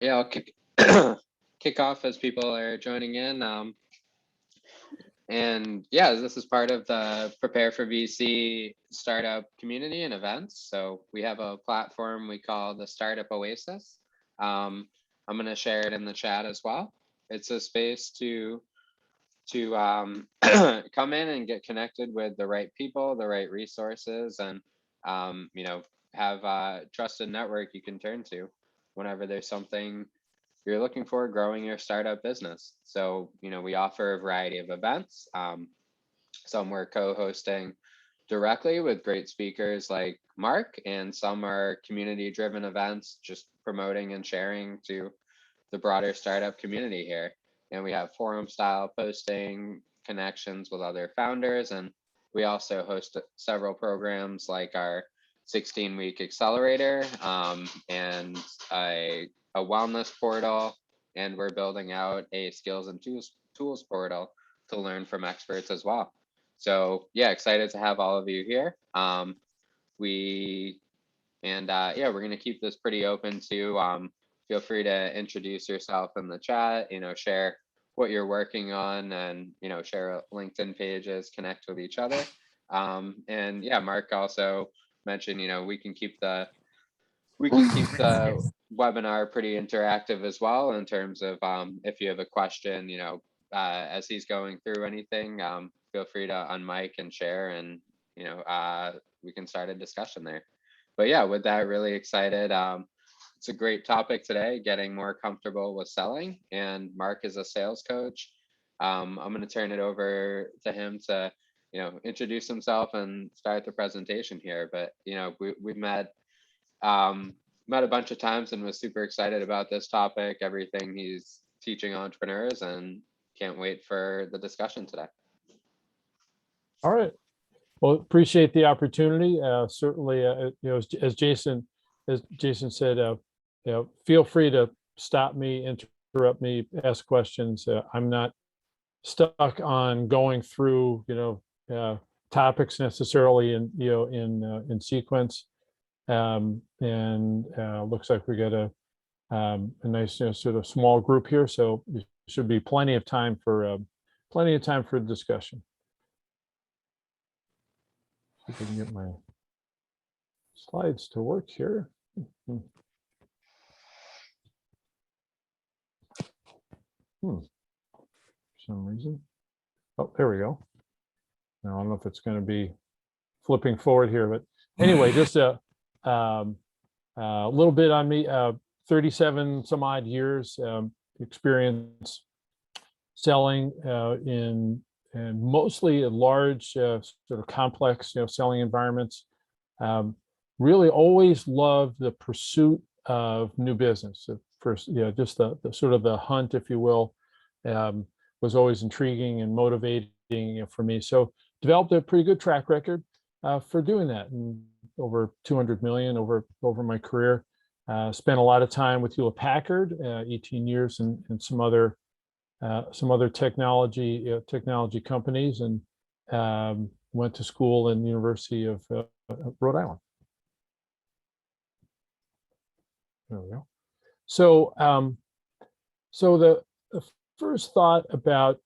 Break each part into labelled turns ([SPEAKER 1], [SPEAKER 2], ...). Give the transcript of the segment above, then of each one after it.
[SPEAKER 1] Yeah, I'll kick off as people are joining in. And yeah, this is part of the Prepare for VC startup community and events. So we have a platform we call the Startup Oasis. I'm going to share it in the chat as well. It's a space to come in and get connected with the right people, the right resources, and have a trusted network you can turn to whenever there's something you're looking for growing your startup business. So, we offer a variety of events. Some we're co-hosting directly with great speakers like Marc, and some are community-driven events, just promoting and sharing to the broader startup community here. And we have forum-style posting, connections with other founders, and we also host several programs like our 16-week accelerator and a wellness portal, and we're building out a skills and tools portal to learn from experts as well. So yeah, excited to have all of you here. We're gonna keep this pretty open too. Feel free to introduce yourself in the chat, share what you're working on, and share LinkedIn pages, connect with each other. And yeah, Marc also mentioned, we can keep the webinar pretty interactive as well, in terms of if you have a question, as he's going through anything, feel free to unmic and share, and we can start a discussion there. But yeah, with that, really excited. It's a great topic today, getting more comfortable with selling, and Marc is a sales coach. I'm going to turn it over to him to introduce himself and start the presentation here. But we've met a bunch of times and was super excited about this topic, everything he's teaching entrepreneurs, and can't wait for the discussion today.
[SPEAKER 2] All right. Well, appreciate the opportunity. Certainly, as Jason said, feel free to stop me, interrupt me, ask questions. I'm not stuck on going through, topics necessarily in sequence. Looks like we got a nice sort of small group here, so there should be plenty of time for discussion. See if I can get my slides to work here. For some reason. Oh, there we go. Now I don't know if it's going to be flipping forward here, but anyway, just a little bit on me. 37 some odd years experience selling in mostly large sort of complex selling environments. Really always loved the pursuit of new business. First, just the sort of the hunt, if you will, was always intriguing and motivating for me. So developed a pretty good track record for doing that, and over 200 million over my career. Spent a lot of time with Hewlett Packard, 18 years, and some other technology companies, and went to school in the University of Rhode Island. There we go. So, the first thought about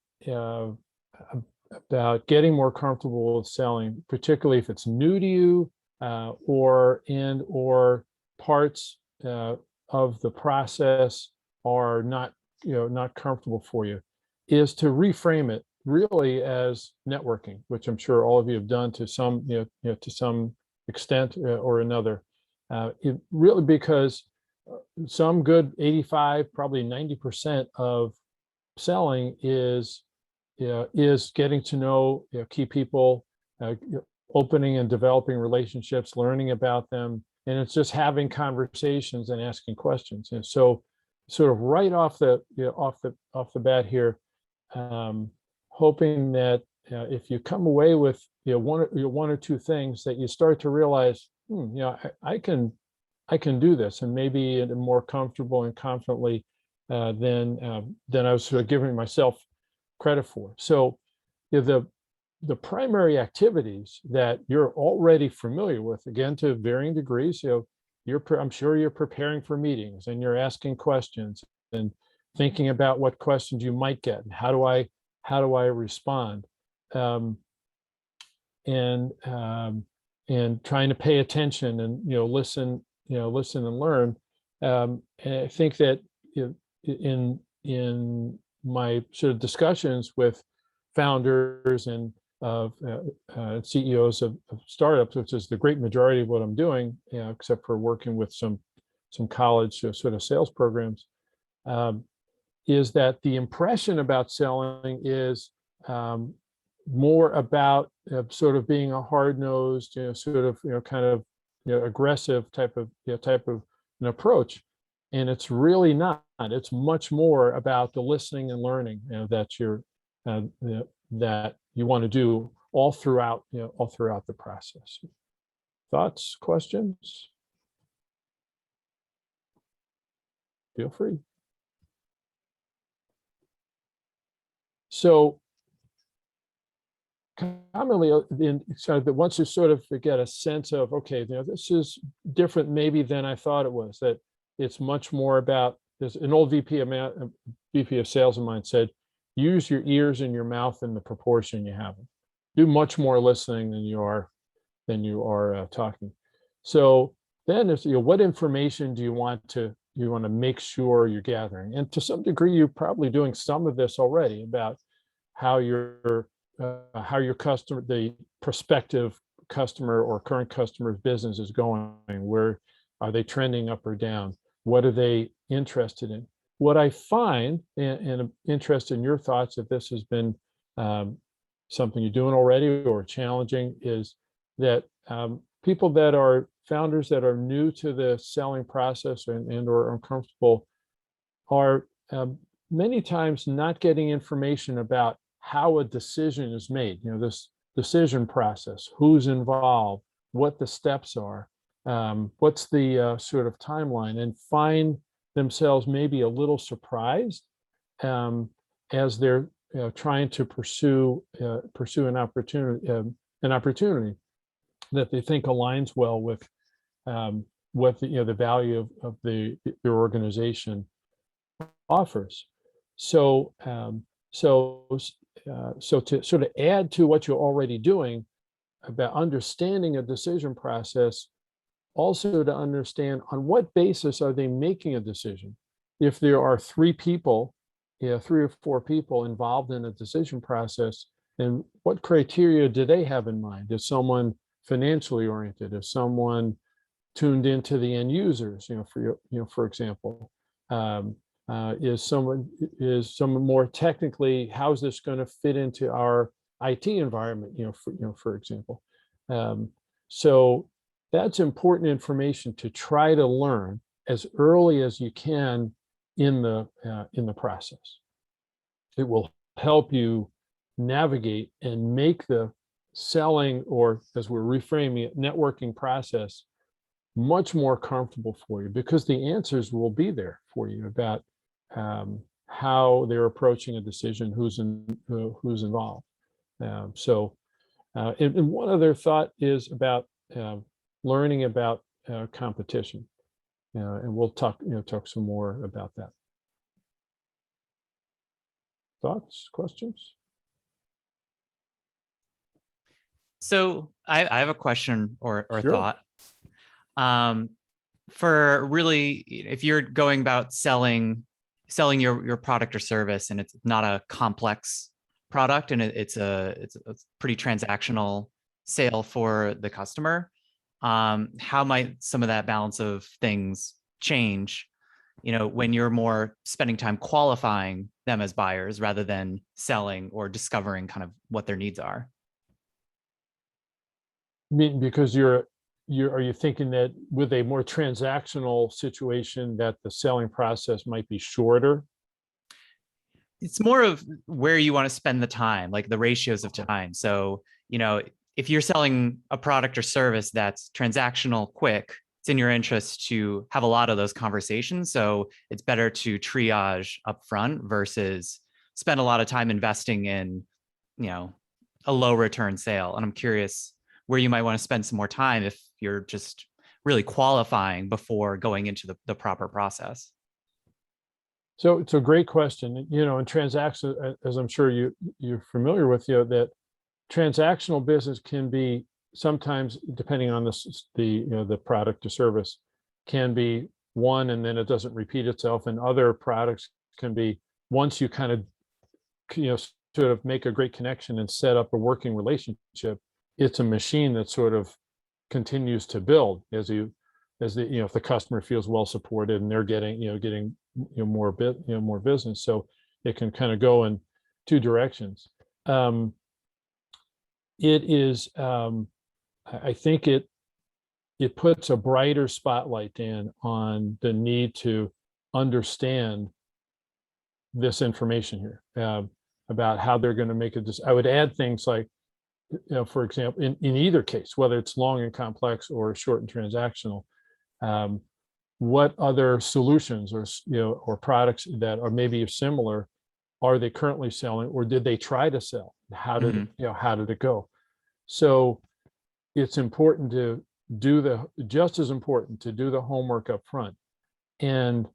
[SPEAKER 2] getting more comfortable with selling, particularly if it's new to you, or parts of the process are not comfortable for you, is to reframe it really as networking, which I'm sure all of you have done to some to some extent or another. It really, because some good 85, probably 90% of selling is getting to know key people, opening and developing relationships, learning about them, and it's just having conversations and asking questions. And so, sort of right off the bat here, hoping that if you come away with one or two things, that you start to realize, I can do this, and maybe more comfortable and confidently than I was sort of giving myself credit for. So the primary activities that you're already familiar with, again, to varying degrees, I'm sure you're preparing for meetings and you're asking questions and thinking about what questions you might get and how do I respond, um, and trying to pay attention and listen and learn. And I think that in my sort of discussions with founders and of CEOs of startups, which is the great majority of what I'm doing, except for working with some college sort of sales programs, is that the impression about selling is more about sort of being a hard-nosed, sort of kind of aggressive type of an approach, and it's really not. It's much more about the listening and learning that that you want to do all throughout the process. Thoughts, questions? Feel free. So commonly, so that once you sort of get a sense of, okay, this is different maybe than I thought it was, that it's much more about, there's an old VP of sales of mine said, use your ears and your mouth in the proportion you have them. Do much more listening than you are talking. So then it's, what information do you want to make sure you're gathering? And to some degree, you're probably doing some of this already about how your customer, the prospective customer or current customer's business is going. Where are they trending up or down? What are they interested in? What I find, and I'm interested in your thoughts, if this has been something you're doing already or challenging, is that people that are founders that are new to the selling process and or uncomfortable are many times not getting information about how a decision is made, this decision process, who's involved, what the steps are, what's the sort of timeline, and find themselves maybe a little surprised as they're trying to pursue an opportunity that they think aligns well with what the value of their organization offers. So so to sort of add to what you're already doing about understanding a decision process, also to understand on what basis are they making a decision. If there are three or four people involved in a decision process, then what criteria do they have in mind? Is someone financially oriented? Is someone tuned into the end users? For example, is someone more technically, how's this going to fit into our IT environment? For example. So that's important information to try to learn as early as you can in the process. It will help you navigate and make the selling, or as we're reframing it, networking process much more comfortable for you, because the answers will be there for you about how they're approaching a decision, who's involved. And one other thought is about learning about competition, and we'll talk some more about that. Thoughts, questions?
[SPEAKER 3] So I have a question or
[SPEAKER 2] Sure.
[SPEAKER 3] thought. For really, if you're going about selling your product or service, and it's not a complex product, and it's a pretty transactional sale for the customer, how might some of that balance of things change, when you're more spending time qualifying them as buyers rather than selling or discovering kind of what their needs are?
[SPEAKER 2] I mean, because are you thinking that with a more transactional situation that the selling process might be shorter?
[SPEAKER 3] It's more of where you want to spend the time, like the ratios of time. So, if you're selling a product or service that's transactional, quick, it's in your interest to have a lot of those conversations. So it's better to triage upfront versus spend a lot of time investing in, a low return sale. And I'm curious where you might want to spend some more time if you're just really qualifying before going into the proper process?
[SPEAKER 2] So it's a great question. In transactions, as I'm sure you're familiar with, that transactional business can be sometimes, depending on the product or service, can be one and then it doesn't repeat itself. And other products can be, once you kind of sort of make a great connection and set up a working relationship, it's a machine that sort of continues to build if the customer feels well supported and they're getting more business. So it can kind of go in two directions. I think it puts a brighter spotlight on the need to understand this information here, about how they're going to make it. I would add things like, for example, in either case, whether it's long and complex or short and transactional, what other solutions or products that are maybe similar are they currently selling, or did they try to sell? How did it go? So it's important to just as important to do the homework up front. And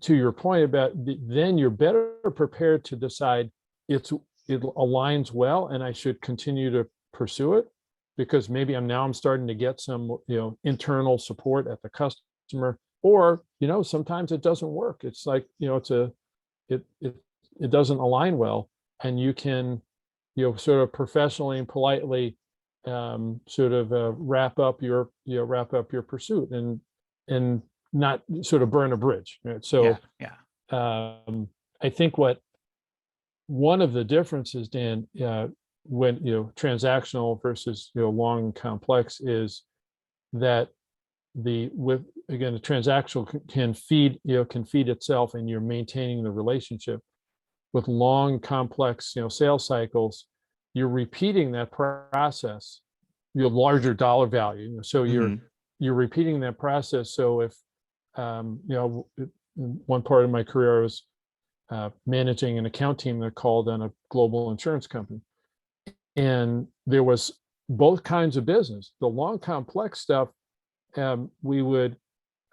[SPEAKER 2] to your point about then you're better prepared to decide it aligns well and I should continue to pursue it, because maybe I'm starting to get some internal support at the customer, or sometimes it doesn't work. It's like it doesn't align well, and you can sort of professionally and politely wrap up your pursuit and not sort of burn a bridge, right? So I think one of the differences, Dan, when transactional versus long and complex, is that the transactional can feed itself and you're maintaining the relationship. With long complex sales cycles, you're repeating that process, larger dollar value, so you're repeating that process. So if one part of my career I was managing an account team that called on a global insurance company, and there was both kinds of business. The long complex stuff, we would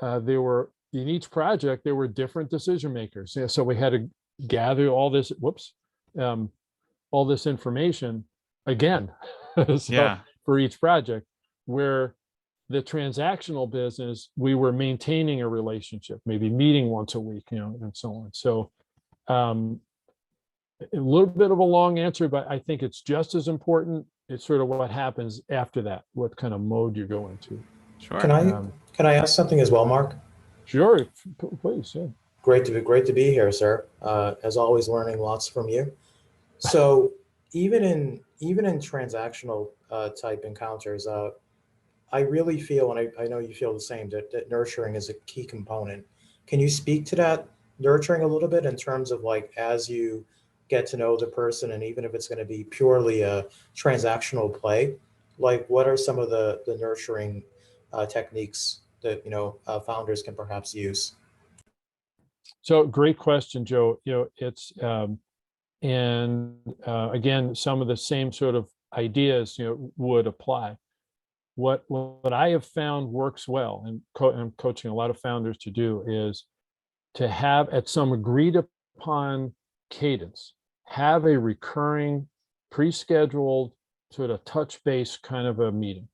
[SPEAKER 2] there were in each project there were different decision makers, so we had to gather all this information again for each project. Where the transactional business, we were maintaining a relationship, maybe meeting once a week, and so on. So a little bit of a long answer, but I think it's just as important. It's sort of what happens after that, what kind of mode you go into.
[SPEAKER 3] Sure.
[SPEAKER 4] Can I ask something as well, Mark?
[SPEAKER 2] Sure, please. Yeah.
[SPEAKER 4] Great to be here, sir. As always, learning lots from you. So even in transactional type encounters, I really feel, and I know you feel the same, that nurturing is a key component. Can you speak to that nurturing a little bit in terms of, like, as you get to know the person, and even if it's going to be purely a transactional play, like what are some of the nurturing techniques that founders can perhaps use?
[SPEAKER 2] So great question, Joe. It's again, some of the same sort of ideas would apply. What I have found works well, and I'm coaching a lot of founders to do, is to have, at some agreed upon cadence, have a recurring, pre-scheduled sort of touch base kind of a meeting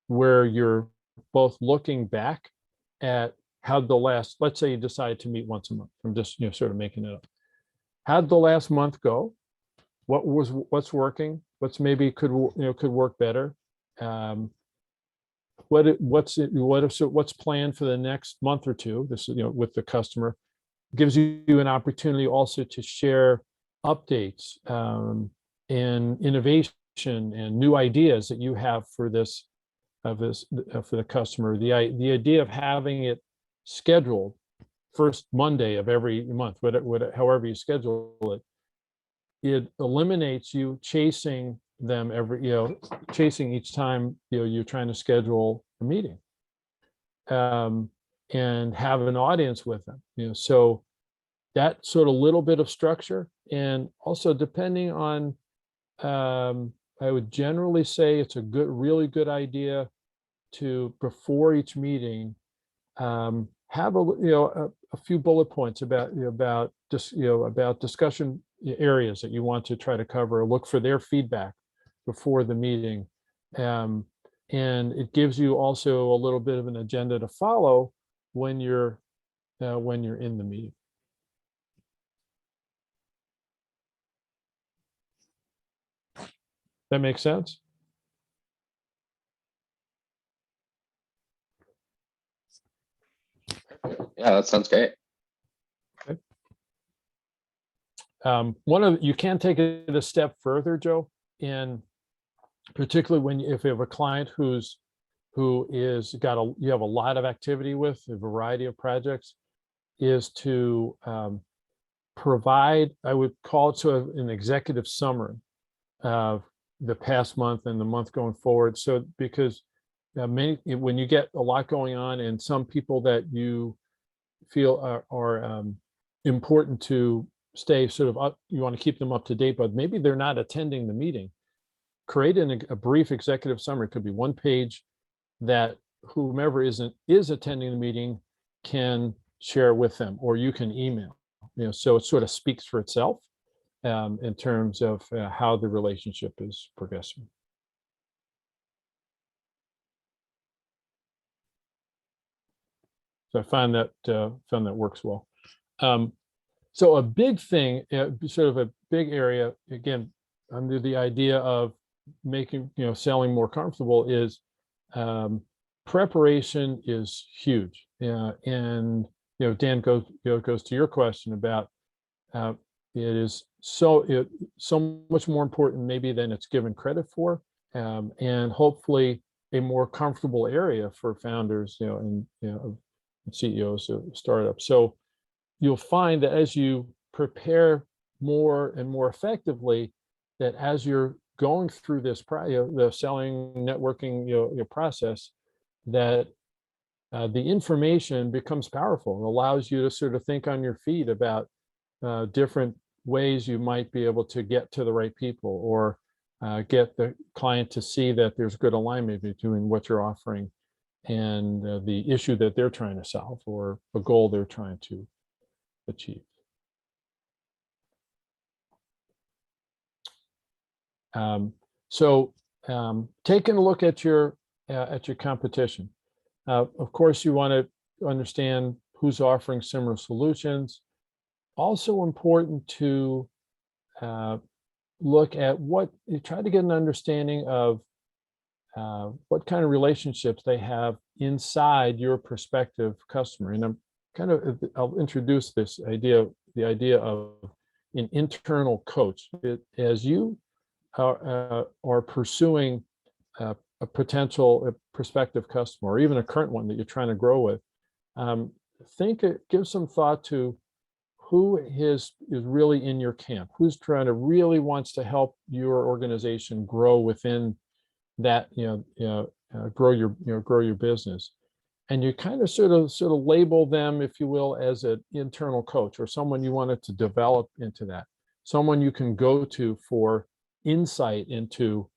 [SPEAKER 2] where you're both looking back at how let's say you decide to meet once a month. I'm just sort of making it up. How'd the last month go? What's working? What's maybe could work better? What's planned for the next month or two? This is with the customer. Gives you an opportunity also to share updates and innovation and new ideas that you have for for the customer. The idea of having it scheduled first Monday of every month, however you schedule it eliminates you chasing them chasing each time you're trying to schedule a meeting, and have an audience with them. So that sort of little bit of structure, and also depending on, I would generally say it's a really good idea to, before each meeting, have a few bullet points about about discussion areas that you want to try to cover. Look for their feedback before the meeting, and it gives you also a little bit of an agenda to follow when you're in the meeting. That makes sense?
[SPEAKER 1] Yeah, that sounds great.
[SPEAKER 2] You can take it a step further, Joe, and particularly if you have a client who is you have a lot of activity with a variety of projects, is to provide, I would call it sort of an executive summary of the past month and the month going forward. So because when you get a lot going on, and some people that you feel are important to stay sort of up, you want to keep them up to date, but maybe they're not attending the meeting, create a brief executive summary. It could be one page that whomever is attending the meeting can share with them, or you can email, so it sort of speaks for itself in terms of how the relationship is progressing. So I found that works well. So a big thing, sort of a big area, again, under the idea of making, selling more comfortable, is preparation is huge. And Dan, goes to your question about it is so much more important maybe than it's given credit for, and hopefully a more comfortable area for founders, and CEOs of startups. So you'll find that as you prepare more and more effectively, that as you're going through this the selling, networking, your process, that the information becomes powerful. It allows you to sort of think on your feet about different ways you might be able to get to the right people, or get the client to see that there's good alignment between what you're offering and the issue that they're trying to solve, or a goal they're trying to achieve. Taking a look at your competition. Of course, you want to understand who's offering similar solutions. Also important to look at you try to get an understanding of what kind of relationships they have inside your prospective customer. And I'll introduce this idea, the idea of an internal coach. As you are pursuing a prospective customer, or even a current one that you're trying to grow with, give some thought to who is really in your camp, who's really wants to help your organization grow within that, grow your business. And you kind of sort of label them, if you will, as an internal coach, or someone you wanted to develop into that, someone you can go to for insight into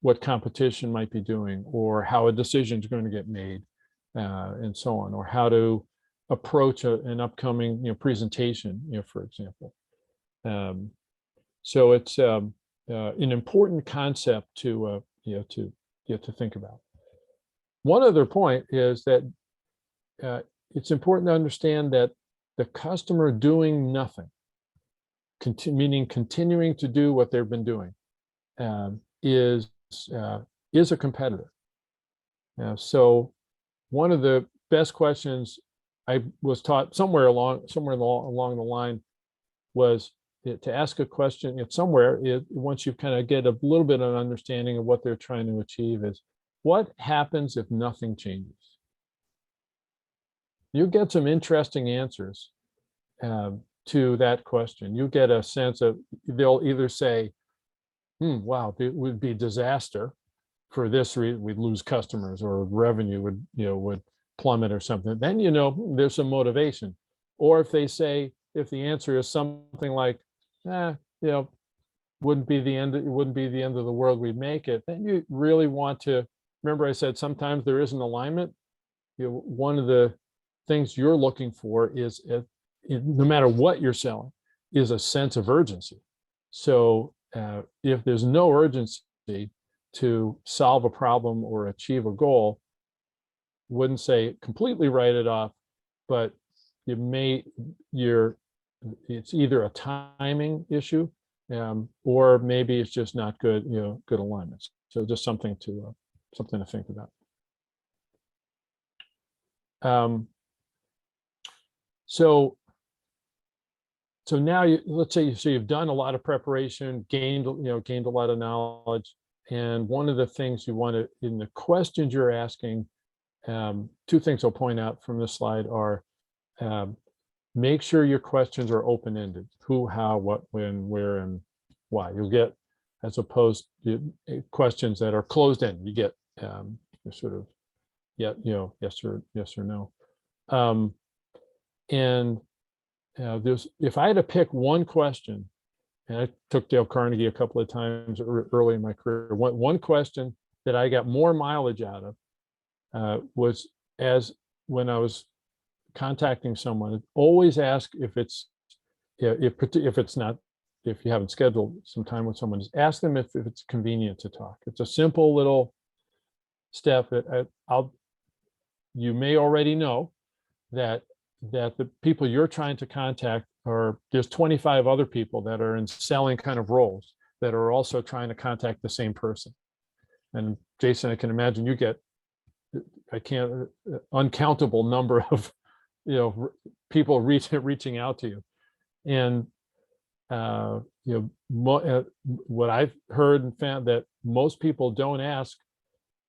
[SPEAKER 2] what competition might be doing, or how a decision is going to get made, and so on, or how to approach an upcoming presentation, for example. So it's an important concept to think about. One other point is that it's important to understand that the customer doing nothing, meaning continuing to do what they've been doing, is a competitor. So one of the best questions I was taught somewhere along the line was to ask a question once you kind of get a little bit of an understanding of what they're trying to achieve, is what happens if nothing changes? You get some interesting answers to that question. You get a sense of, they'll either say, wow, it would be disaster for this reason, we'd lose customers, or revenue would plummet or something. Then there's some motivation. Or if the answer is something like, wouldn't be the end of the world, we'd make it, then you really want to remember I said sometimes there is an alignment. One of the things you're looking for is, no matter what you're selling, is a sense of urgency. So if there's no urgency to solve a problem or achieve a goal, wouldn't say completely write it off, but it's either a timing issue, or maybe it's just not good, good alignments. So just something to think about. So now let's say you've done a lot of preparation, gained a lot of knowledge, and one of the things you want to, in the questions you're asking, two things I'll point out from this slide are, make sure your questions are open-ended: who, how, what, when, where, and why. You'll get, as opposed to questions that are closed-ended, you get sort of, yes or no. And if I had to pick one question, and I took Dale Carnegie a couple of times early in my career, one question that I got more mileage out of was, when I was contacting someone, always ask if you haven't scheduled some time with someone, just ask them if it's convenient to talk. It's a simple little step that you may already know that the people you're trying to contact there's 25 other people that are in selling kind of roles that are also trying to contact the same person. And Jason, I can imagine you get uncountable number of people reaching out to you. And what I've heard and found, that most people don't ask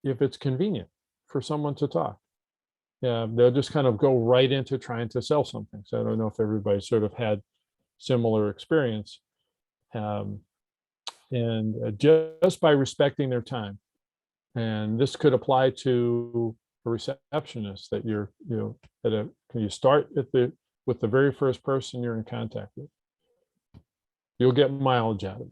[SPEAKER 2] if it's convenient for someone to talk. They'll just kind of go right into trying to sell something. So I don't know if everybody sort of had similar experience. And just by respecting their time, and this could apply to a receptionist, that you start with the very first person you're in contact with. You'll get mileage out of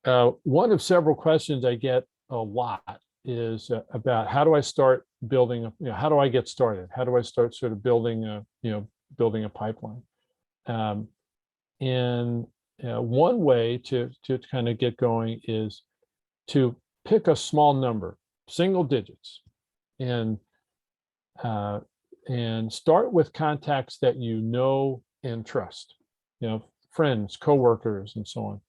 [SPEAKER 2] it. One of several questions I get a lot is about, how do I start building how do I get started? How do I start sort of building a pipeline? One way to kind of get going is to pick a small number, single digits, and start with contacts that you know and trust, friends, coworkers, and so on.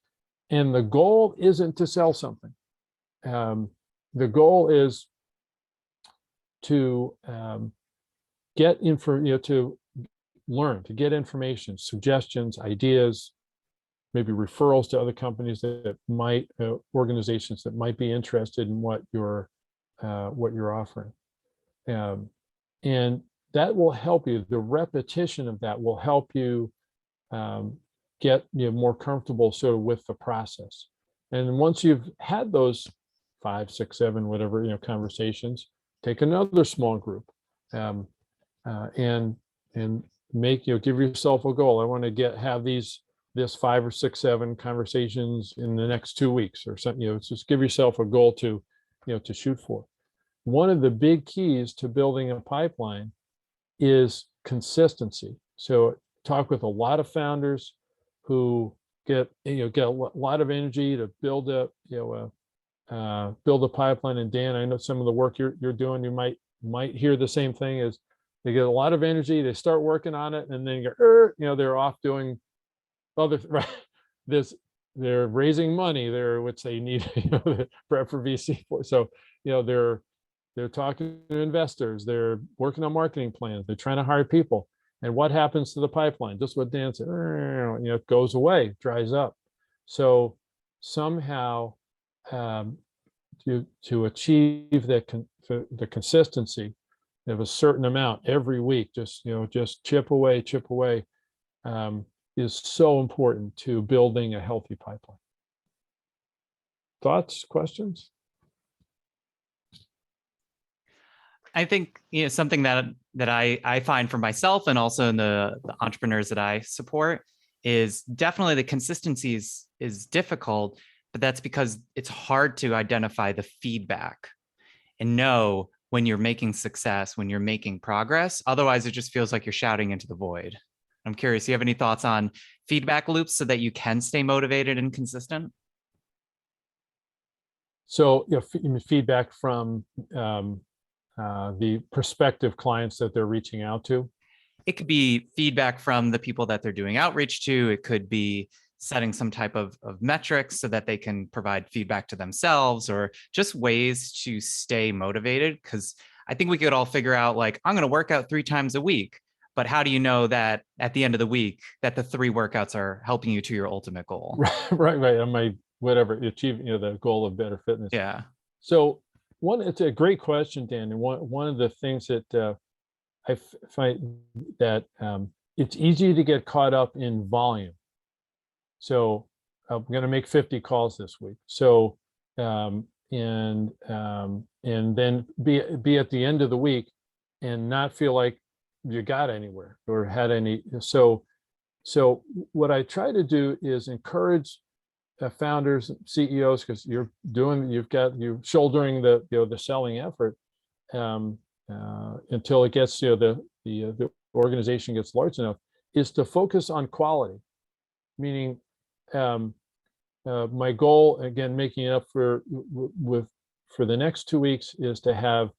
[SPEAKER 2] And the goal isn't to sell something. The goal is to get to learn, to get information, suggestions, ideas, maybe referrals to other companies that might, organizations that might be interested in what you're offering. And that will help you. The repetition of that will help you get more comfortable sort of with the process. And once you've had those 5, 6, 7, whatever, conversations, take another small group, and make, give yourself a goal. I want to have this 5 or 6, 7 conversations in the next 2 weeks or something. Just give yourself a goal to shoot for. One of the big keys to building a pipeline is consistency. So talk with a lot of founders who get a lot of energy to build a pipeline. And Dan, I know some of the work you're doing, you might hear the same thing, is they get a lot of energy, they start working on it, and then they're off doing other they're raising money, which they need for VC for. So they're talking to investors, they're working on marketing plans, they're trying to hire people. And what happens to the pipeline? Just what Dan said, it goes away, dries up. So somehow to achieve the consistency of a certain amount every week, just chip away, is so important to building a healthy pipeline. Thoughts, questions?
[SPEAKER 3] I think something that I find for myself, and also in the entrepreneurs that I support, is definitely the consistency is difficult, but that's because it's hard to identify the feedback and know when you're making success, when you're making progress. Otherwise, it just feels like you're shouting into the void. I'm curious, do you have any thoughts on feedback loops so that you can stay motivated and consistent?
[SPEAKER 2] So, feedback from the prospective clients that they're reaching out to.
[SPEAKER 3] It could be feedback from the people that they're doing outreach to. It could be setting some type of metrics so that they can provide feedback to themselves, or just ways to stay motivated. Because I think we could all figure out, like, I'm going to work out 3 times a week. But how do you know that at the end of the week that the 3 workouts are helping you to your ultimate goal?
[SPEAKER 2] Right. On my whatever achieving, the goal of better fitness.
[SPEAKER 3] Yeah.
[SPEAKER 2] So it's a great question, Dan. And one of the things that I find that it's easy to get caught up in volume. So I'm going to make 50 calls this week. So and then be at the end of the week and not feel like you got anywhere or had any. So what I try to do is encourage founders, CEOs, because you're shouldering the selling effort until it gets, the organization gets large enough, is to focus on quality. Meaning, my goal, again, making it up for the next 2 weeks, is to have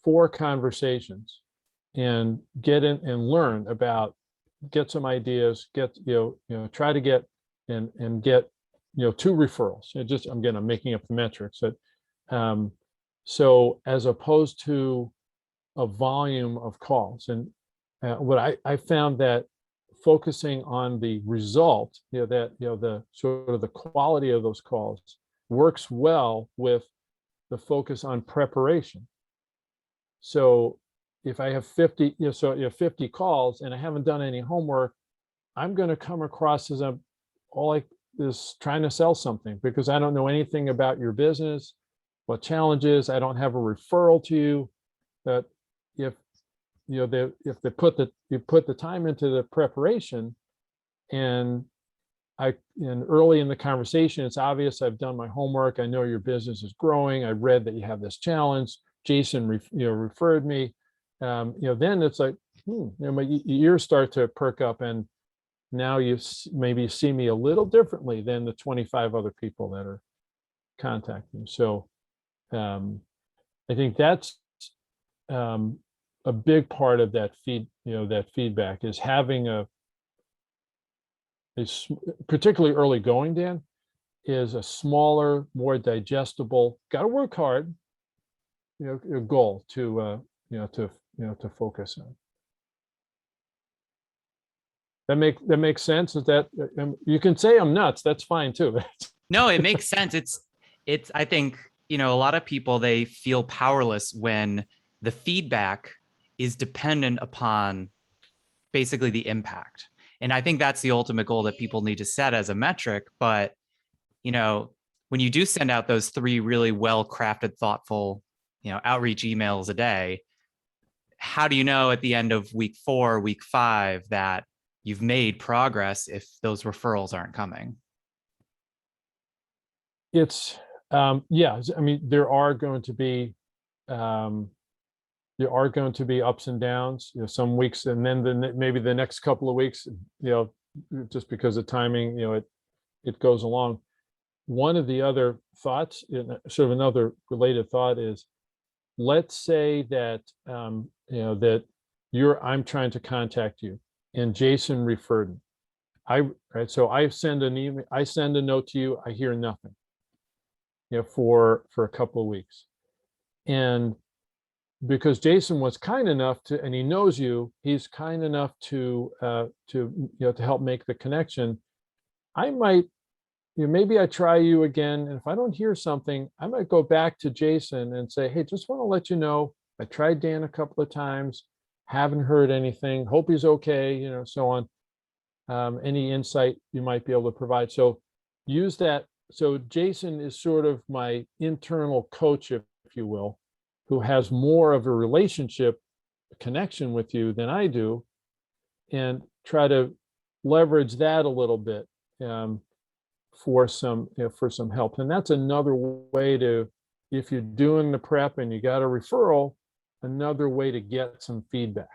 [SPEAKER 2] 4 conversations and get in and learn about, get some ideas, try to get and get 2 referrals. I'm making up the metrics. But so as opposed to a volume of calls, and what I found that focusing on the result, the sort of the quality of those calls works well with the focus on preparation. So if I have 50, 50 calls and I haven't done any homework, I'm going to come across as is trying to sell something, because I don't know anything about your business, what challenges. I don't have a referral to you. But if you put the time into the preparation, and early in the conversation, it's obvious I've done my homework. I know your business is growing. I read that you have this challenge. Jason referred me. Then it's like, my ears start to perk up, and now you maybe see me a little differently than the 25 other people that are contacting. So I think that's a big part of that feedback, is having a particularly early going, Dan, is a smaller, more digestible, got to work hard, goal to focus on. That makes sense. Is that, you can say I'm nuts, that's fine too.
[SPEAKER 3] No, it makes sense. It's I think, a lot of people, they feel powerless when the feedback is dependent upon basically the impact. And I think that's the ultimate goal that people need to set as a metric. But, when you do send out those 3 really well-crafted, thoughtful, outreach emails a day, how do you know at the end of week 4, week 5, that you've made progress if those referrals aren't coming?
[SPEAKER 2] It's there are going to be ups and downs, some weeks, and then maybe the next couple of weeks, just because of timing, it goes along. One of the other thoughts, sort of another related thought, is, let's say that that I'm trying to contact you, and Jason referred me. So I send an email, I send a note to you, I hear nothing, for a couple of weeks. And because Jason was kind enough to, and he knows you, he's kind enough to help make the connection. I might, maybe I try you again, and if I don't hear something, I might go back to Jason and say, hey, just want to let you know, I tried Dan a couple of times, haven't heard anything, hope he's okay, so on. Any insight you might be able to provide. So use that. So Jason is sort of my internal coach, if you will, who has more of a relationship connection with you than I do, and try to leverage that a little bit for some, for some help. And that's another way to, if you're doing the prep and you got a referral, another way to get some feedback.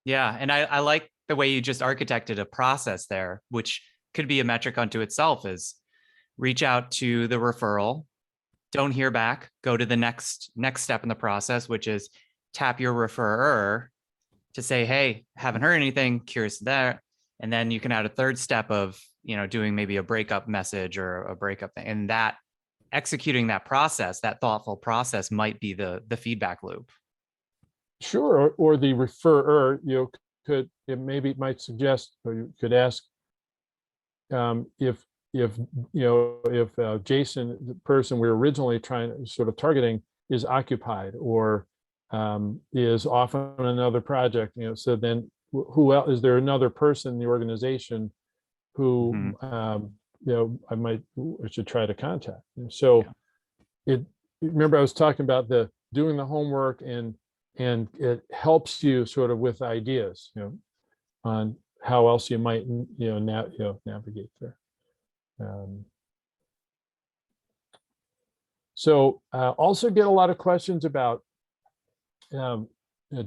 [SPEAKER 3] Yeah. And I like the way you just architected a process there, which could be a metric unto itself, is reach out to the referral, don't hear back, go to the next step in the process, which is tap your referrer to say, hey, haven't heard anything, curious there. And then you can add a third step of, doing maybe a breakup message or a breakup thing. And that executing that process, that thoughtful process, might be the feedback loop.
[SPEAKER 2] Sure, or the referrer, it might suggest, or you could ask, if Jason, the person we were originally trying sort of targeting, is occupied or is off on another project, so then who else, is there another person in the organization who I should try to contact? So remember I was talking about doing the homework, and it helps you sort of with ideas, on how else you might, navigate there. So also get a lot of questions about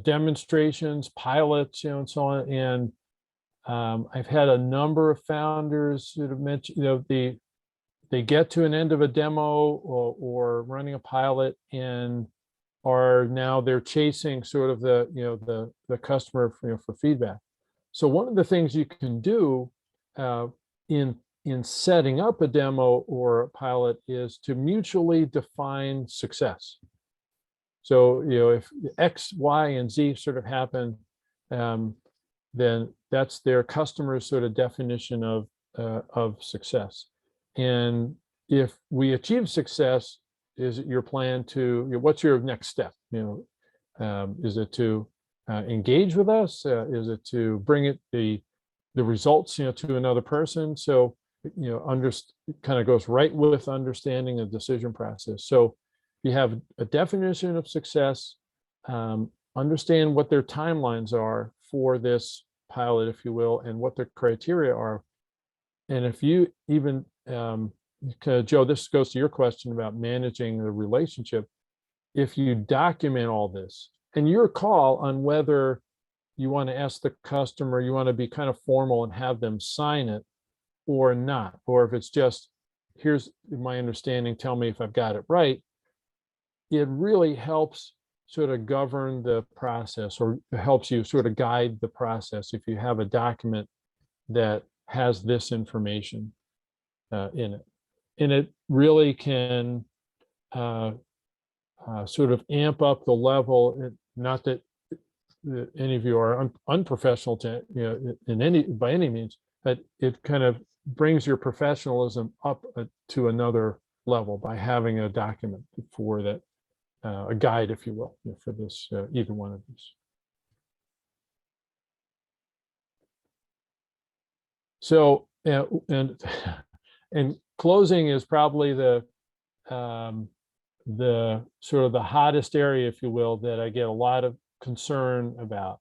[SPEAKER 2] demonstrations, pilots, and so on. And I've had a number of founders that have mentioned, they get to an end of a demo or running a pilot, and they're chasing sort of the customer for feedback. So one of the things you can do in setting up a demo or a pilot is to mutually define success. So, if X, Y, and Z sort of happen, then that's their customer's sort of definition of success. And if we achieve success, is it your plan to, what's your next step? Is it to engage with us? Is it to bring the results, to another person? So, it kind of goes right with understanding the decision process. So you have a definition of success, understand what their timelines are for this pilot, if you will, and what their criteria are. And if you even, Joe, this goes to your question about managing the relationship. If you document all this, and your call on whether you want to ask the customer, you want to be kind of formal and have them sign it or not, or if it's just, here's my understanding, tell me if I've got it right, it really helps sort of govern the process, or helps you sort of guide the process if you have a document that has this information in it. And it really can sort of amp up the level, not that any of you are unprofessional by any means, but it kind of brings your professionalism up to another level by having a document for that, a guide, if you will, for this, either one of these. So, and closing is probably the sort of the hottest area, if you will, that I get a lot of concern about.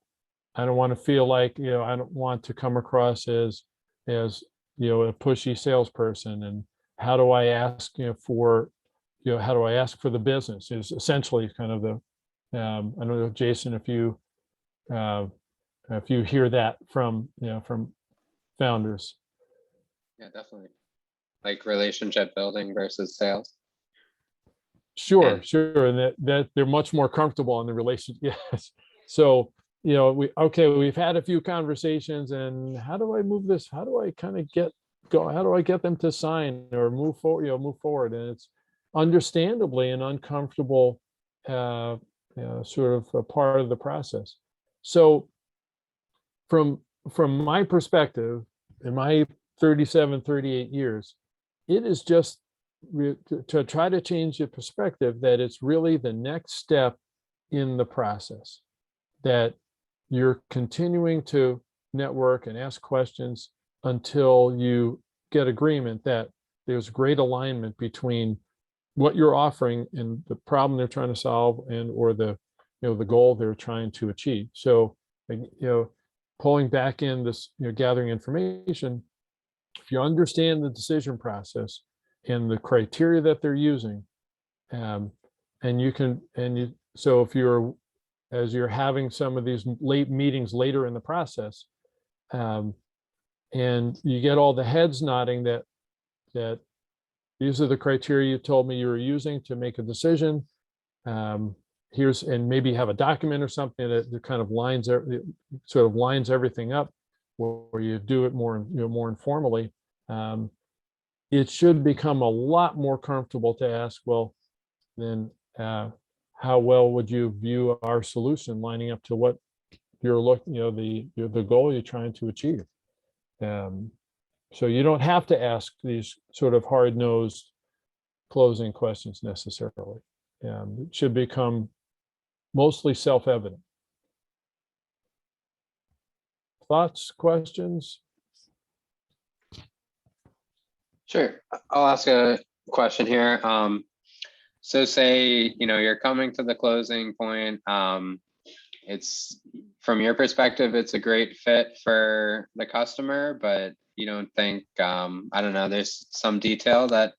[SPEAKER 2] I don't want to feel like, I don't want to come across as a pushy salesperson. And how do I ask, for, how do I ask for the business is essentially kind of the, I don't know, Jason, if you hear that from founders.
[SPEAKER 1] Yeah, definitely. Like relationship building versus sales.
[SPEAKER 2] Sure. And that they're much more comfortable in the relationship. Yes. So, we've had a few conversations, and how do I move this? How do I kind of how do I get them to sign or move forward? And it's understandably an uncomfortable sort of a part of the process. So from my perspective, in my 38 years, it is just to try to change the perspective that it's really the next step in the process, that you're continuing to network and ask questions until you get agreement that there's great alignment between what you're offering and the problem they're trying to solve, and or the goal they're trying to achieve. So pulling back in this, gathering information, if you understand the decision process and the criteria that they're using, and you can, so if you're, as you're having some of these late meetings later in the process, and you get all the heads nodding that these are the criteria you told me you were using to make a decision. Here's, and maybe have a document or something that kind of sort of lines everything up, where you do it more, more informally. It should become a lot more comfortable to ask, well, then how well would you view our solution lining up to what you're looking, the goal you're trying to achieve? So you don't have to ask these sort of hard-nosed closing questions necessarily. It should become mostly self-evident. Thoughts, questions?
[SPEAKER 1] Sure. I'll ask a question here. So say, you're coming to the closing point. It's, from your perspective, it's a great fit for the customer, but you don't think, I don't know, there's some detail that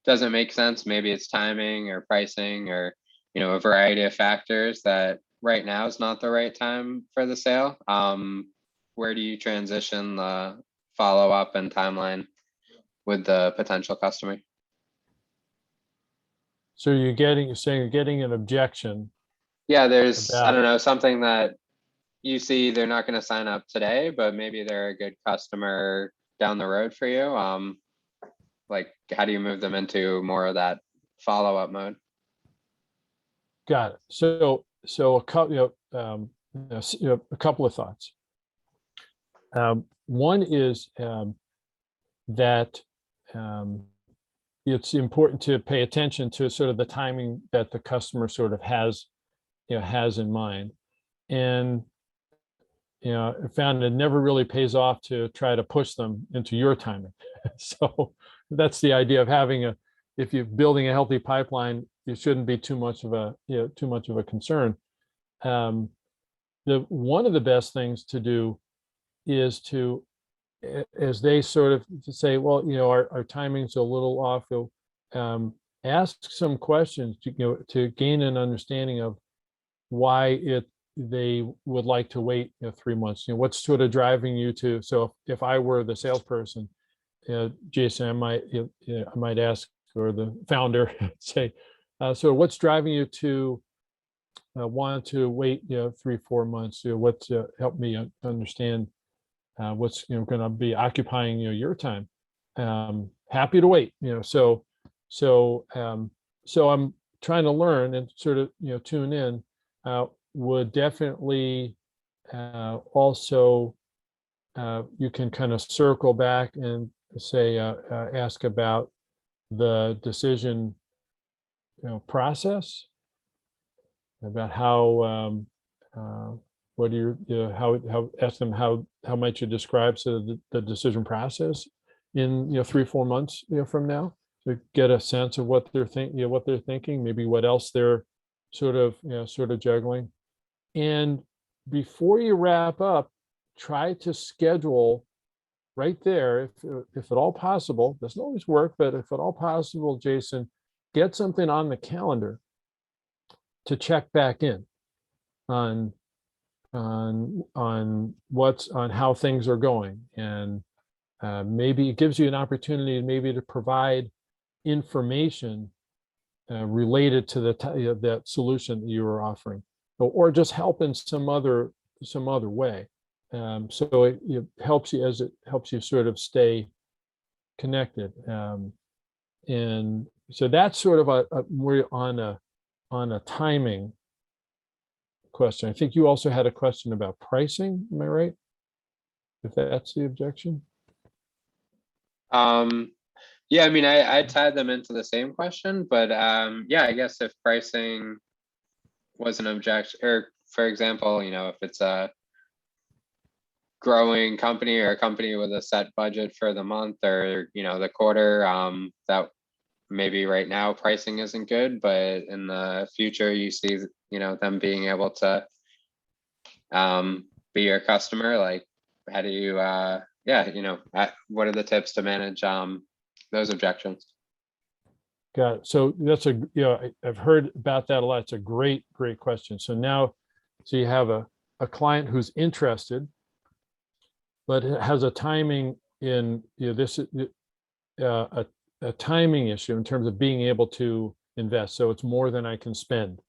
[SPEAKER 1] doesn't make sense. Maybe it's timing or pricing or, a variety of factors that right now is not the right time for the sale. Where do you transition the follow-up and timeline with the potential customer?
[SPEAKER 2] So you're saying you're getting an objection.
[SPEAKER 1] Yeah, there's, I
[SPEAKER 2] about-
[SPEAKER 1] don't know, something that you see they're not going to sign up today, but maybe they're a good customer down the road for you. Like, how do you move them into more of that follow-up mode?
[SPEAKER 2] Got it. So a couple, a couple of thoughts. One is that it's important to pay attention to sort of the timing that the customer sort of has in mind. And I found it never really pays off to try to push them into your timing. So that's the idea of having if you're building a healthy pipeline, it shouldn't be too much of a concern. One of the best things to do is to, as they sort of say, well, our timing's a little off, ask some questions to gain an understanding of why they would like to wait 3 months. What's sort of driving you to? So if I were the salesperson, Jason, I might ask, or the founder, say, so what's driving you to want to wait 3-4 months? What's help me understand what's going to be occupying your time. Happy to wait. So I'm trying to learn and sort of tune in. Would definitely also you can kind of circle back and say ask about the decision process, about how what do you how ask them how might you describe the decision process in 3-4 months from now, to get a sense of what they're thinking, maybe what else they're sort of juggling. And before you wrap up, try to schedule right there, if at all possible. Doesn't always work, but if at all possible, Jason, get something on the calendar to check back in on how things are going, and maybe it gives you an opportunity maybe to provide information related to that solution that you were offering, or just help in some other way. So it helps you sort of stay connected. And so that's sort of we're on a timing question. I think you also had a question about pricing. Am I right? If that's the objection.
[SPEAKER 1] Yeah, I mean, I tied them into the same question, but yeah, I guess if pricing was an objection, or for example, if it's a growing company or a company with a set budget for the month or the quarter, that maybe right now pricing isn't good, but in the future you see them being able to be your customer, like how do you yeah, what are the tips to manage those objections?
[SPEAKER 2] Got it. So that's I've heard about that a lot. It's a great question. So now, so you have a client who's interested, but it has a timing in, this a timing issue in terms of being able to invest. So it's more than I can spend,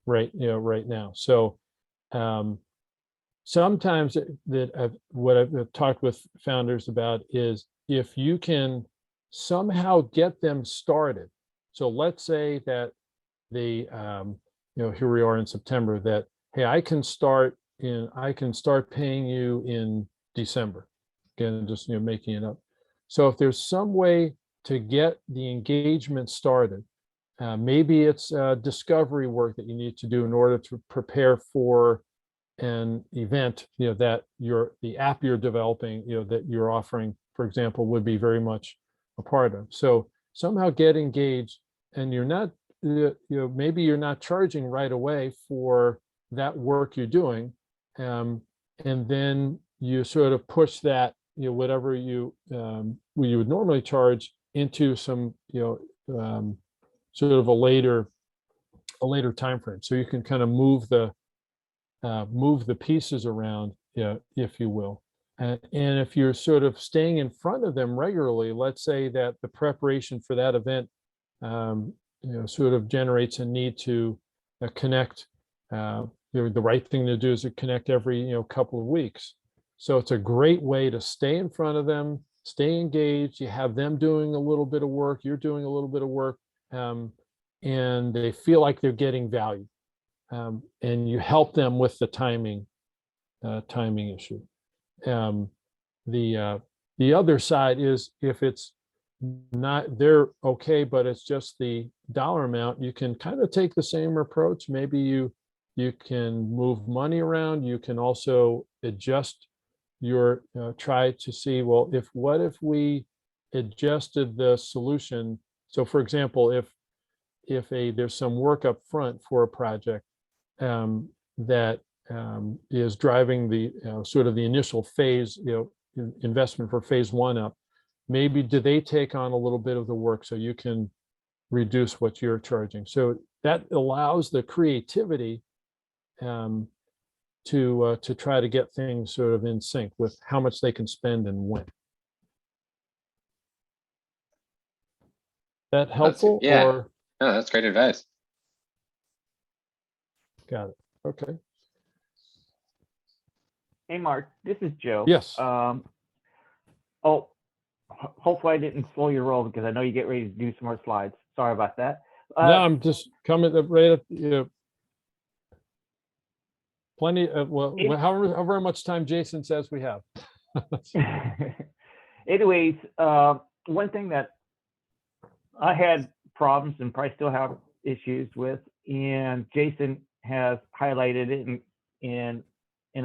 [SPEAKER 2] right now. So sometimes what I've talked with founders about is if you can somehow get them started. So let's say that they, here we are in September, that, hey, I can start paying you in December. Again, just, making it up. So if there's some way to get the engagement started, maybe it's discovery work that you need to do in order to prepare for an event, that the app you're developing, that you're offering, for example, would be very much a part of. So somehow get engaged, and you're not, maybe you're not charging right away for that work you're doing, and then you sort of push that, whatever you would normally charge into some, sort of a later time frame, so you can kind of move the pieces around, if you will. And if you're sort of staying in front of them regularly, let's say that the preparation for that event, sort of generates a need to connect. The right thing to do is to connect every, couple of weeks. So it's a great way to stay in front of them, stay engaged. You have them doing a little bit of work, you're doing a little bit of work, and they feel like they're getting value. And you help them with the timing issue. The other side is, if it's not, they're okay, but it's just the dollar amount, you can kind of take the same approach. Maybe you can move money around. You can also adjust your, try to see, well, what if we adjusted the solution? So for example, if there's some work up front for a project, that is driving the, sort of the initial phase, investment for phase one up, maybe do they take on a little bit of the work so you can reduce what you're charging? So that allows the creativity to try to get things sort of in sync with how much they can spend and when. That helpful?
[SPEAKER 1] Yeah.
[SPEAKER 2] Or
[SPEAKER 1] No, that's great advice.
[SPEAKER 2] got it. Okay.
[SPEAKER 5] Hey, Mark, this is Joe.
[SPEAKER 2] Yes.
[SPEAKER 5] Hopefully I didn't slow your roll, because I know you get ready to do some more slides. Sorry about that.
[SPEAKER 2] No, I'm just coming up right up, plenty of, however much time Jason says we have.
[SPEAKER 5] Anyways, one thing that I had problems and probably still have issues with, and Jason has highlighted it, and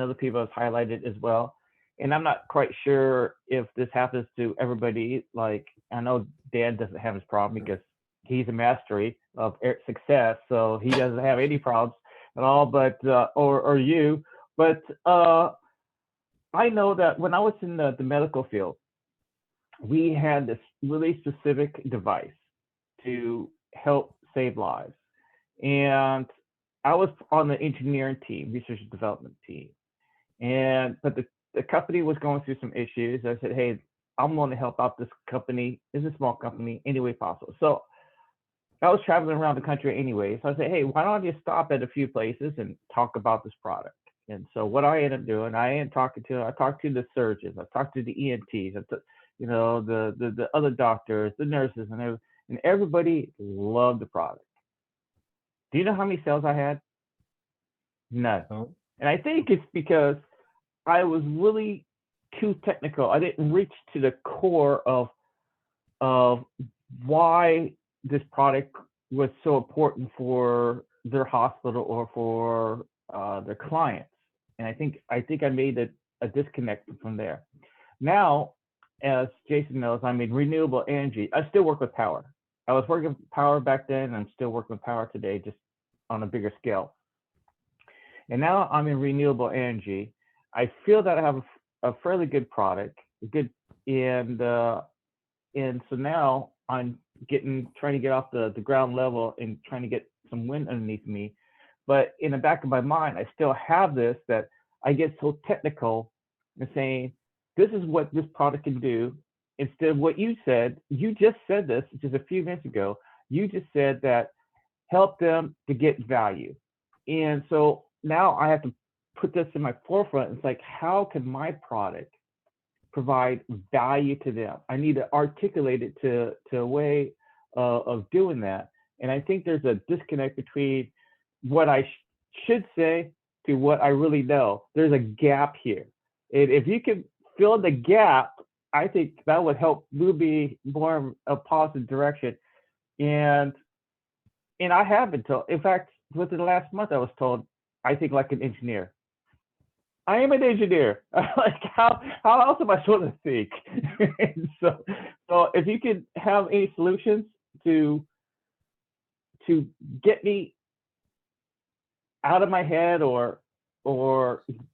[SPEAKER 5] other people have highlighted as well. And I'm not quite sure if this happens to everybody. Like, I know Dan doesn't have this problem because he's a mastery of success, so he doesn't have any problems at all. But or you, but I know that when I was in the medical field, we had this really specific device to help save lives, and I was on the engineering team, research and development team, but the company was going through some issues. I said, hey, I'm going to help out this company. It's a small company, any way possible. So I was traveling around the country anyway. So I said, hey, why don't I just stop at a few places and talk about this product? And so what I ended up doing, I talked to the surgeons, I talked to the ENTs, the other doctors, the nurses, and everybody loved the product. Do you know how many sales I had? None.
[SPEAKER 2] Oh.
[SPEAKER 5] And I think it's because I was really too technical. I didn't reach to the core of why this product was so important for their hospital or for their clients. And I think I made a disconnect from there. Now, as Jason knows, I'm in renewable energy. I still work with power. I was working with power back then, and I'm still working with power today, just on a bigger scale. And now I'm in renewable energy. I feel that I have a fairly good product, good, and so now I'm trying to get off the ground level and trying to get some wind underneath me. But in the back of my mind, I still have this, that I get so technical and saying, this is what this product can do. Instead of what you just said this just a few minutes ago, you just said that help them to get value. And so now I have to put this in my forefront. It's like, how can my product provide value to them? I need to articulate it to a way of doing that. And I think there's a disconnect between what I should say to what I really know. There's a gap here. And if you can fill the gap, I think that would help Ruby more in a positive direction. And I have been told, in fact, within the last month, I was told, I think like an engineer. I am an engineer. Like, how else am I supposed to think? so if you could have any solutions to get me out of my head or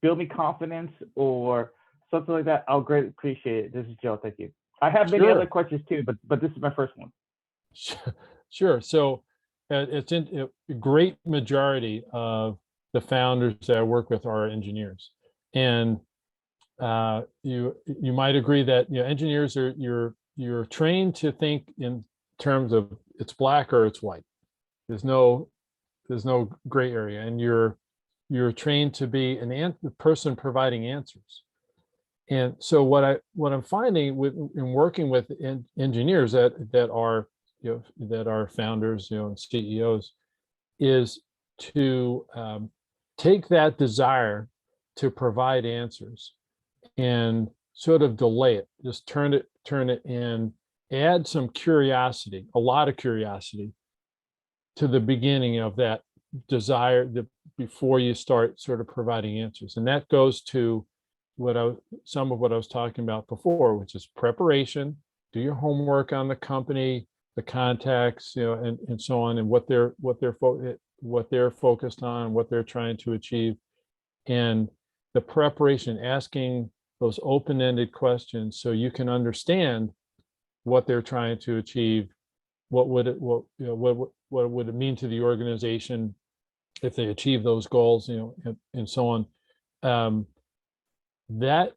[SPEAKER 5] build me confidence or something like that, I'll greatly appreciate it. This is Joe. Thank you. I have many other questions too, but this is my first one.
[SPEAKER 2] Sure. So it's a great majority of the founders that I work with are engineers, and you might agree that engineers are you're trained to think in terms of it's black or it's white. There's no gray area, and you're trained to be the person providing answers. And so what I'm finding in working with engineers that are founders, and CEOs, is to take that desire to provide answers and sort of delay it, just turn it and add some curiosity, a lot of curiosity, to the beginning of that desire before you start sort of providing answers. And that goes to some of what I was talking about before, which is preparation. Do your homework on the company, the contacts, and so on, and what they're focused on, what they're trying to achieve, and the preparation, asking those open-ended questions so you can understand what they're trying to achieve. What would it mean to the organization if they achieve those goals, and so on. That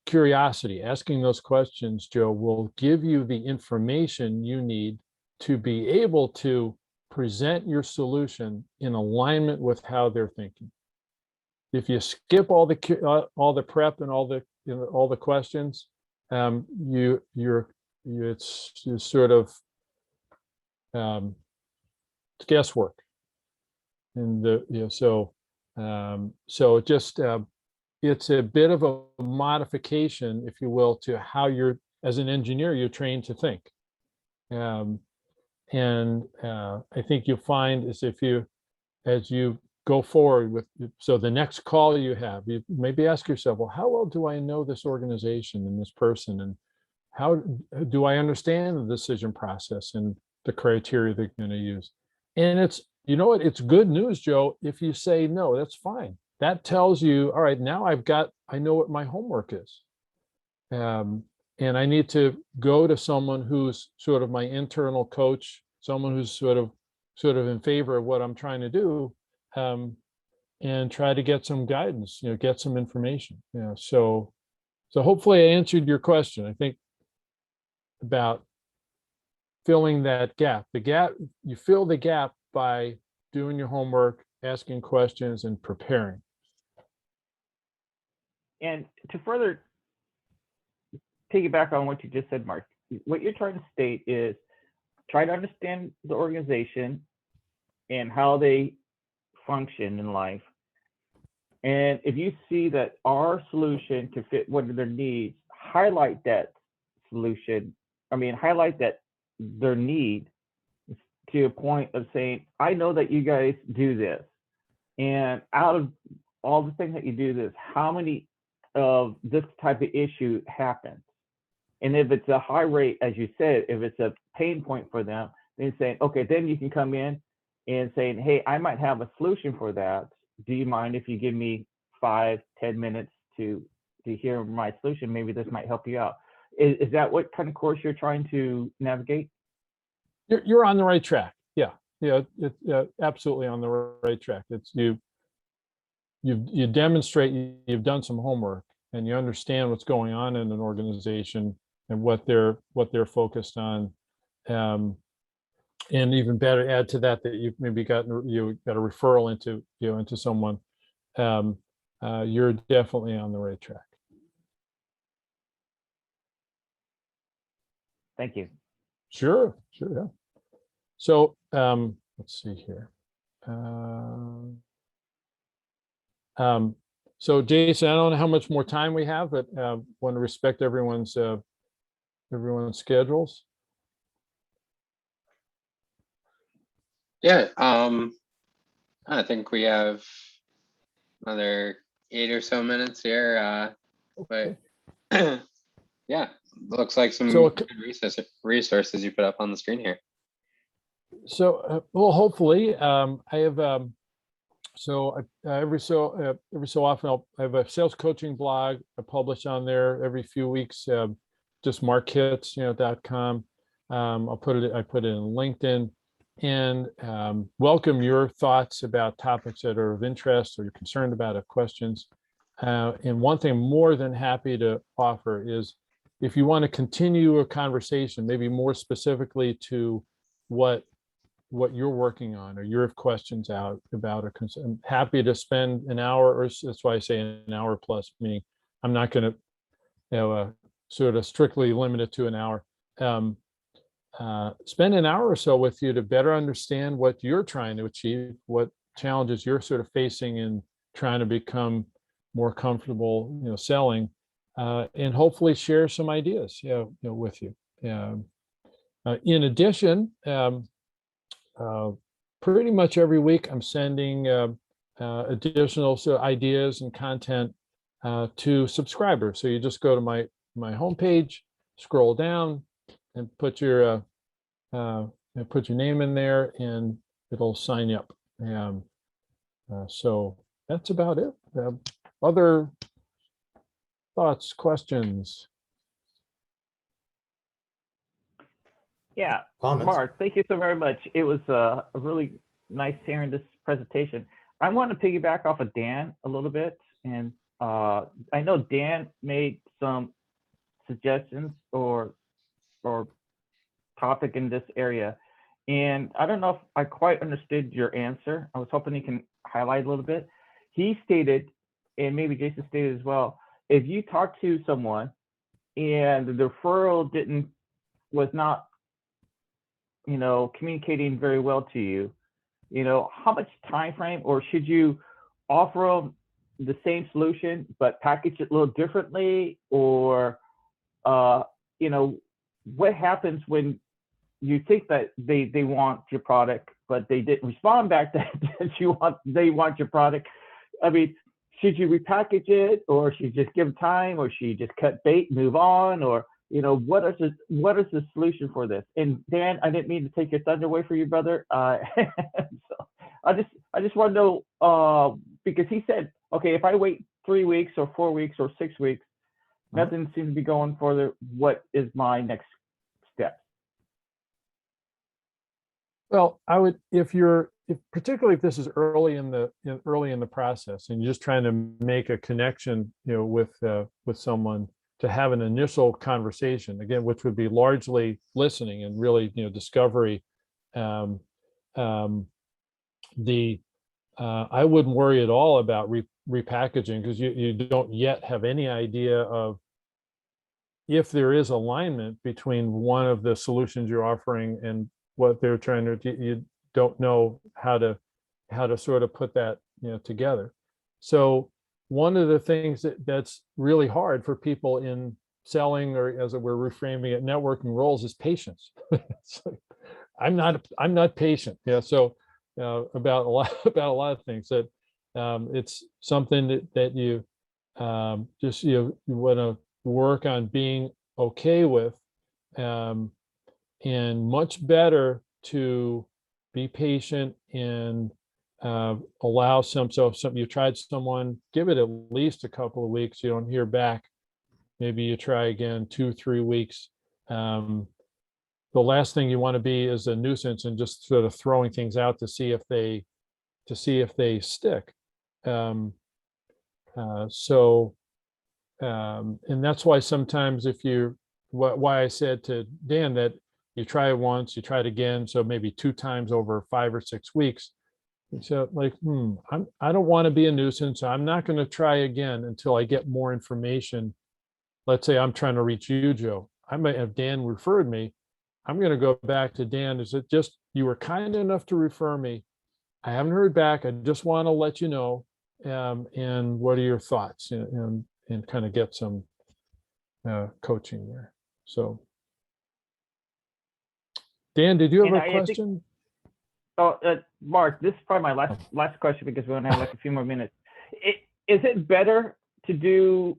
[SPEAKER 2] curiosity, asking those questions, Joe, will give you the information you need to be able to present your solution in alignment with how they're thinking. If you skip all the prep and all the questions, it's sort of guesswork, and so it just it's a bit of a modification, if you will, to how as an engineer, you're trained to think. And I think you'll find as you go forward so the next call you have, you maybe ask yourself, well, how well do I know this organization and this person? And how do I understand the decision process and the criteria they're going to use? And it's good news, Joe, if you say no, that's fine. That tells you, all right, now I know what my homework is. And I need to go to someone who's sort of my internal coach, someone who's sort of in favor of what I'm trying to do, and try to get some guidance, get some information. So hopefully I answered your question. I think about filling that gap. You fill the gap by doing your homework, asking questions, and preparing.
[SPEAKER 5] And to further piggyback on what you just said, Mark, what you're trying to state is try to understand the organization and how they function in life. And if you see that our solution can fit one of their needs, highlight that solution. Highlight that their need to a point of saying, I know that you guys do this. And out of all the things that you do this, how many of this type of issue happens? And if it's a high rate, as you said, if it's a pain point for them, then saying, okay, then you can come in and saying, hey, I might have a solution for that. Do you mind if you give me 5-10 minutes to to hear my solution, maybe this might help you out. Is that what kind of course you're trying to navigate?
[SPEAKER 2] You're on the right track. Yeah, absolutely on the right track. It's you demonstrate you've done some homework and you understand what's going on in an organization and what they're focused on. And even better, add to that you've maybe got a referral into someone. You're definitely on the right track.
[SPEAKER 5] Thank you.
[SPEAKER 2] Sure, yeah. So let's see here. So Jason, I don't know how much more time we have, but want to respect everyone's schedules.
[SPEAKER 1] Yeah, I think we have another 8 or so minutes here, but yeah, looks like some good resources you put up on the screen here.
[SPEAKER 2] So, well, hopefully, I have. Every so often, I have a sales coaching blog I publish on there every few weeks. Just markkitz.com. I put it in LinkedIn, and welcome your thoughts about topics that are of interest or you're concerned about or questions. And one thing I'm more than happy to offer is if you want to continue a conversation, maybe more specifically to what you're working on or your questions out about, I'm happy to spend an hour, or that's why I say an hour plus, meaning I'm not going to sort of strictly limit it to an hour. Spend an hour or so with you to better understand what you're trying to achieve, what challenges you're sort of facing in trying to become more comfortable, selling, and hopefully share some ideas, with you. In addition, pretty much every week I'm sending additional ideas and content to subscribers. So you just go to my homepage, scroll down, and put your name in there, and it'll sign you up. So that's about it. Other thoughts, questions?
[SPEAKER 5] Yeah,
[SPEAKER 4] Comments?
[SPEAKER 5] Mark, thank you so very much. It was a really nice hearing this presentation. I want to piggyback off of Dan a little bit, and I know Dan made some suggestions or topic in this area, and I don't know if I quite understood your answer. I was hoping you can highlight a little bit. He stated, and maybe Jason stated as well, if you talk to someone and the referral was not communicating very well to you, how much time frame, or should you offer them the same solution but package it a little differently, or what happens when you think that they want your product but they didn't respond back that they want your product? I mean, should you repackage it, or should you just give them time, or should you just cut bait, move on, or what is the solution for this? And Dan, I didn't mean to take your thunder away from you, brother. So I just want to know, because he said, okay, if I wait 3 weeks or 4 weeks or 6 weeks, nothing seems to be going further. What is my next step?
[SPEAKER 2] Well, I would, particularly if this is early in the process and you're just trying to make a connection, with someone, to have an initial conversation, again, which would be largely listening and really, discovery. I wouldn't worry at all about repackaging, because you don't yet have any idea of if there is alignment between one of the solutions you're offering and what they're trying to. You don't know how to sort of put that together. So one of the things that's really hard for people in selling, or as we're reframing it, networking roles, is patience. It's like, I'm not patient. So about a lot of things that it's something that you just you want to work on being okay with, and much better to be patient and allow so if you tried someone, give it at least a couple of weeks. You don't hear back. Maybe you try again 2-3 weeks. The last thing you want to be is a nuisance and just sort of throwing things out to see if they stick. And that's why sometimes why I said to Dan that you try it once, you try it again, so maybe 2 times over 5 or 6 weeks. So like, I don't want to be a nuisance. So I'm not going to try again until I get more information. Let's say I'm trying to reach you, Joe. I might have Dan referred me. I'm going to go back to Dan. Is it just, you were kind enough to refer me? I haven't heard back. I just want to let you know. And what are your thoughts? And kind of get some coaching there. So, Dan, did you have a question?
[SPEAKER 5] Mark, this is probably my last question because we only have like a few more minutes. Is it better to do,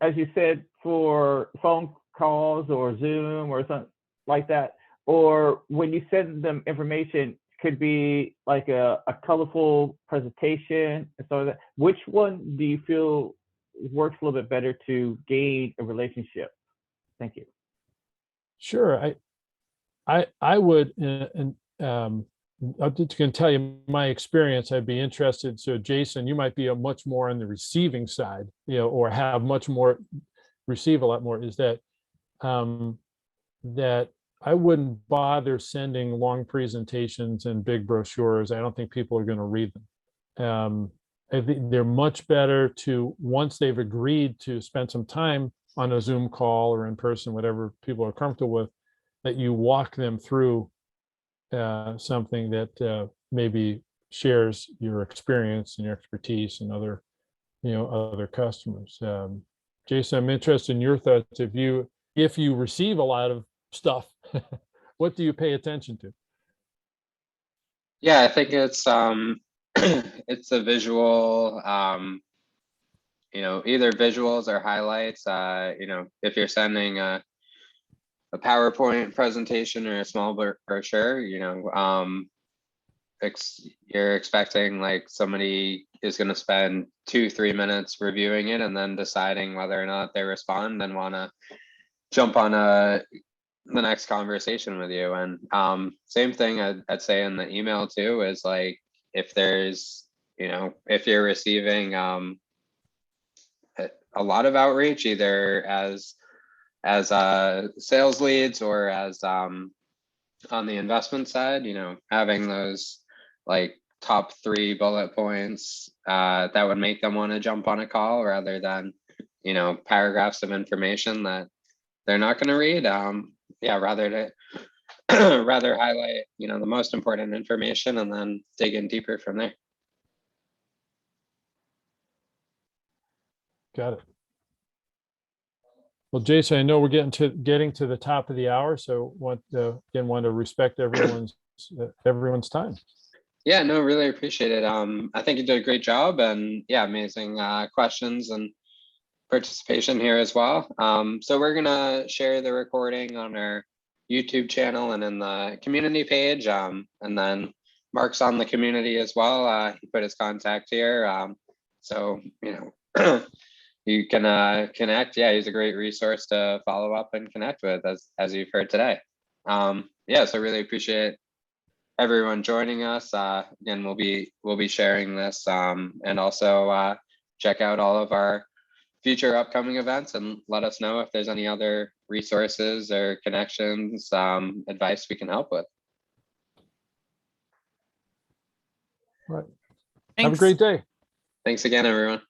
[SPEAKER 5] as you said, for phone calls or Zoom or something like that, or when you send them information, could be like a colorful presentation and so that? Which one do you feel works a little bit better to gain a relationship? Thank you.
[SPEAKER 2] Sure, I would, and I'm just going to tell you my experience. I'd be interested. So Jason, you might be much more on the receiving side, or have receive a lot more. Is that that I wouldn't bother sending long presentations and big brochures. I don't think people are going to read them. I think they're much better to, once they've agreed to spend some time on a Zoom call or in person, whatever people are comfortable with, that you walk them through something that maybe shares your experience and your expertise and other customers. Jason, I'm interested in your thoughts. If you receive a lot of stuff, what do you pay attention to?
[SPEAKER 1] Yeah, I think it's it's a visual, either visuals or highlights. If you're sending a PowerPoint presentation or a small brochure, you're expecting like somebody is going to spend 2-3 minutes reviewing it and then deciding whether or not they respond and want to jump on the next conversation with you. And same thing I'd say in the email too, is like, if there's, if you're receiving a lot of outreach, either as sales leads or as on the investment side, having those like top 3 bullet points that would make them want to jump on a call, rather than paragraphs of information that they're not going to read. Rather highlight the most important information and then dig in deeper from there.
[SPEAKER 2] Got it. Well, Jason, I know we're getting to the top of the hour, so want to respect everyone's time.
[SPEAKER 1] Yeah, no, really appreciate it. I think you did a great job, and yeah, amazing questions and participation here as well. So we're gonna share the recording on our YouTube channel and in the community page, and then Mark's on the community as well. He put his contact here, so you can connect. Yeah, he's a great resource to follow up and connect with, as you've heard today. So really appreciate everyone joining us. Again, we'll be sharing this, and also check out all of our future upcoming events and let us know if there's any other resources or connections, advice we can help with.
[SPEAKER 2] Right.
[SPEAKER 3] Thanks.
[SPEAKER 2] Have a great day.
[SPEAKER 1] Thanks again, everyone.